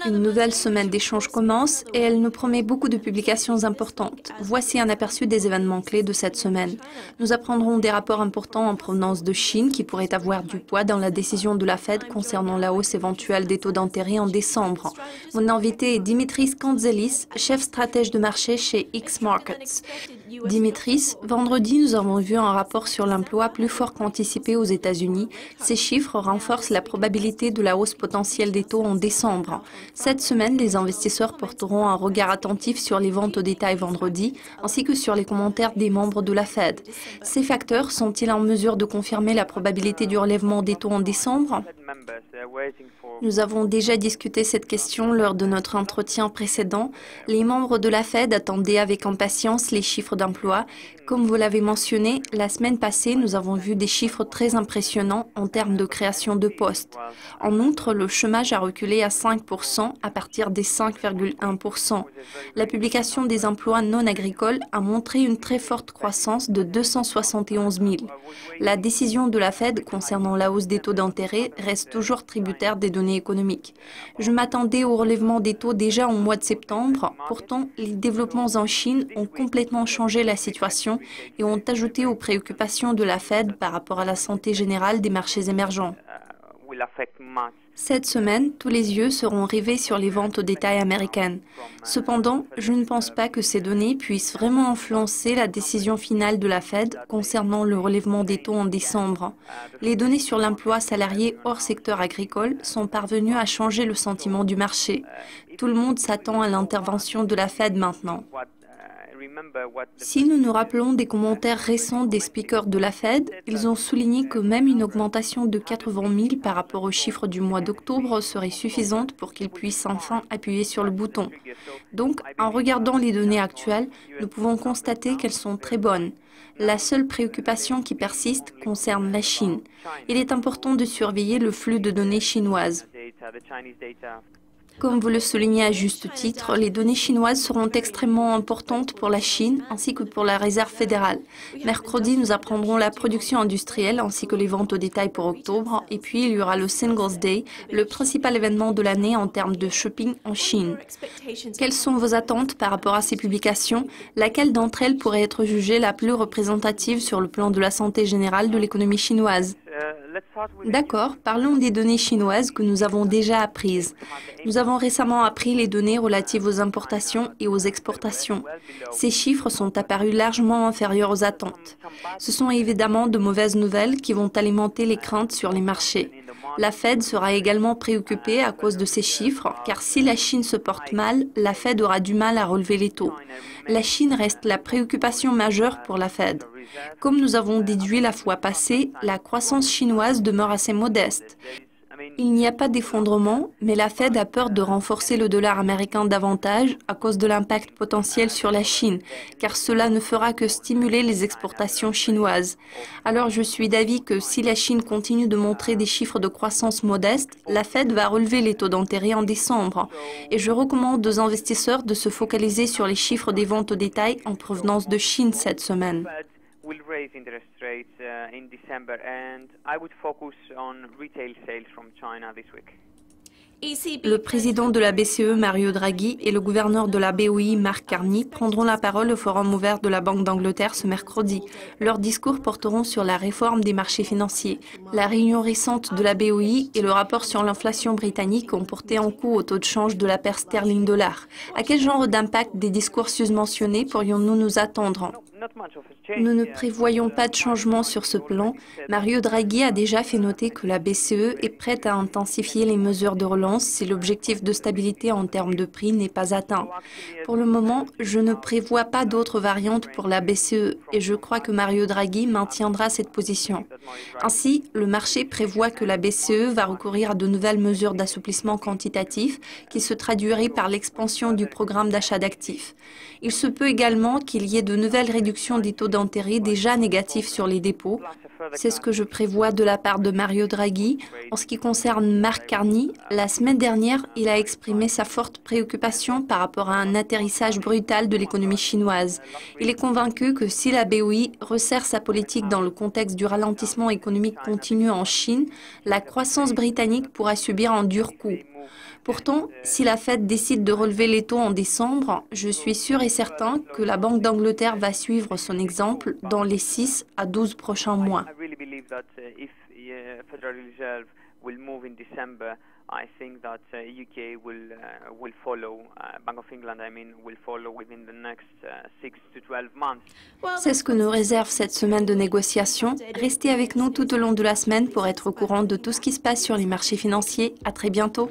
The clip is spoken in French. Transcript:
Une nouvelle semaine d'échanges commence et elle nous promet beaucoup de publications importantes. Voici un aperçu des événements clés de cette semaine. Nous apprendrons des rapports importants en provenance de Chine qui pourraient avoir du poids dans la décision de la Fed concernant la hausse éventuelle des taux d'intérêt en décembre. Mon invité est Dimitris Kantzelis, chef stratège de marché chez X Markets. Dimitris, vendredi, nous avons vu un rapport sur l'emploi plus fort qu'anticipé aux États-Unis. Ces chiffres renforcent la probabilité de la hausse potentielle des taux en décembre. Cette semaine, les investisseurs porteront un regard attentif sur les ventes au détail vendredi, ainsi que sur les commentaires des membres de la Fed. Ces facteurs sont-ils en mesure de confirmer la probabilité du relèvement des taux en décembre? Nous avons déjà discuté cette question lors de notre entretien précédent. Les membres de la Fed attendaient avec impatience les chiffres d'emploi. Comme vous l'avez mentionné, la semaine passée, nous avons vu des chiffres très impressionnants en termes de création de postes. En outre, le chômage a reculé à 5% à partir des 5,1%. La publication des emplois non agricoles a montré une très forte croissance de 271 000. La décision de la Fed concernant la hausse des taux d'intérêt reste toujours tributaire des données économiques. Je m'attendais au relèvement des taux déjà au mois de septembre. Pourtant, les développements en Chine ont complètement changé la situation et ont ajouté aux préoccupations de la Fed par rapport à la santé générale des marchés émergents. Cette semaine, tous les yeux seront rivés sur les ventes au détail américaines. Cependant, je ne pense pas que ces données puissent vraiment influencer la décision finale de la Fed concernant le relèvement des taux en décembre. Les données sur l'emploi salarié hors secteur agricole sont parvenues à changer le sentiment du marché. Tout le monde s'attend à l'intervention de la Fed maintenant. Si nous nous rappelons des commentaires récents des speakers de la Fed, ils ont souligné que même une augmentation de 80 000 par rapport aux chiffres du mois d'octobre serait suffisante pour qu'ils puissent enfin appuyer sur le bouton. Donc, en regardant les données actuelles, nous pouvons constater qu'elles sont très bonnes. La seule préoccupation qui persiste concerne la Chine. Il est important de surveiller le flux de données chinoises. Comme vous le soulignez à juste titre, les données chinoises seront extrêmement importantes pour la Chine ainsi que pour la Réserve fédérale. Mercredi, nous apprendrons la production industrielle ainsi que les ventes au détail pour octobre. Et puis, il y aura le Singles Day, le principal événement de l'année en termes de shopping en Chine. Quelles sont vos attentes par rapport à ces publications? Laquelle d'entre elles pourrait être jugée la plus représentative sur le plan de la santé générale de l'économie chinoise? D'accord, parlons des données chinoises que nous avons déjà apprises. Nous avons récemment appris les données relatives aux importations et aux exportations. Ces chiffres sont apparus largement inférieurs aux attentes. Ce sont évidemment de mauvaises nouvelles qui vont alimenter les craintes sur les marchés. La Fed sera également préoccupée à cause de ces chiffres, car si la Chine se porte mal, la Fed aura du mal à relever les taux. La Chine reste la préoccupation majeure pour la Fed. Comme nous avons déduit la fois passée, la croissance chinoise demeure assez modeste. Il n'y a pas d'effondrement, mais la Fed a peur de renforcer le dollar américain davantage à cause de l'impact potentiel sur la Chine, car cela ne fera que stimuler les exportations chinoises. Alors je suis d'avis que si la Chine continue de montrer des chiffres de croissance modestes, la Fed va relever les taux d'intérêt en décembre. Et je recommande aux investisseurs de se focaliser sur les chiffres des ventes au détail en provenance de Chine cette semaine. Will raise interest rates in December, and I would focus on retail sales from China this week. Le président de la BCE, Mario Draghi, et le gouverneur de la BOI, Mark Carney, prendront la parole au forum ouvert de la Banque d'Angleterre ce mercredi. Leurs discours porteront sur la réforme des marchés financiers. La réunion récente de la BOI et le rapport sur l'inflation britannique ont porté un coup au taux de change de la paire sterling-dollar. À quel genre d'impact des discours susmentionnés pourrions-nous nous attendre? Nous ne prévoyons pas de changement sur ce plan. Mario Draghi a déjà fait noter que la BCE est prête à intensifier les mesures de relance si l'objectif de stabilité en termes de prix n'est pas atteint. Pour le moment, je ne prévois pas d'autres variantes pour la BCE et je crois que Mario Draghi maintiendra cette position. Ainsi, le marché prévoit que la BCE va recourir à de nouvelles mesures d'assouplissement quantitatif qui se traduiraient par l'expansion du programme d'achat d'actifs. Il se peut également qu'il y ait de nouvelles réductions des taux d'intérêt déjà négatifs sur les dépôts. C'est ce que je prévois de la part de Mario Draghi. En ce qui concerne Mark Carney, la semaine dernière, il a exprimé sa forte préoccupation par rapport à un atterrissage brutal de l'économie chinoise. Il est convaincu que si la BOI resserre sa politique dans le contexte du ralentissement économique continu en Chine, la croissance britannique pourra subir un dur coup. Pourtant, si la Fed décide de relever les taux en décembre, je suis sûr et certain que la Banque d'Angleterre va suivre son exemple dans les 6 à 12 prochains mois. I think that UK will follow. Bank of England, will follow within the next 6 to 12 months. C'est ce que nous réserve cette semaine de négociations. Restez avec nous tout au long de la semaine pour être au courant de tout ce qui se passe sur les marchés financiers. À très bientôt.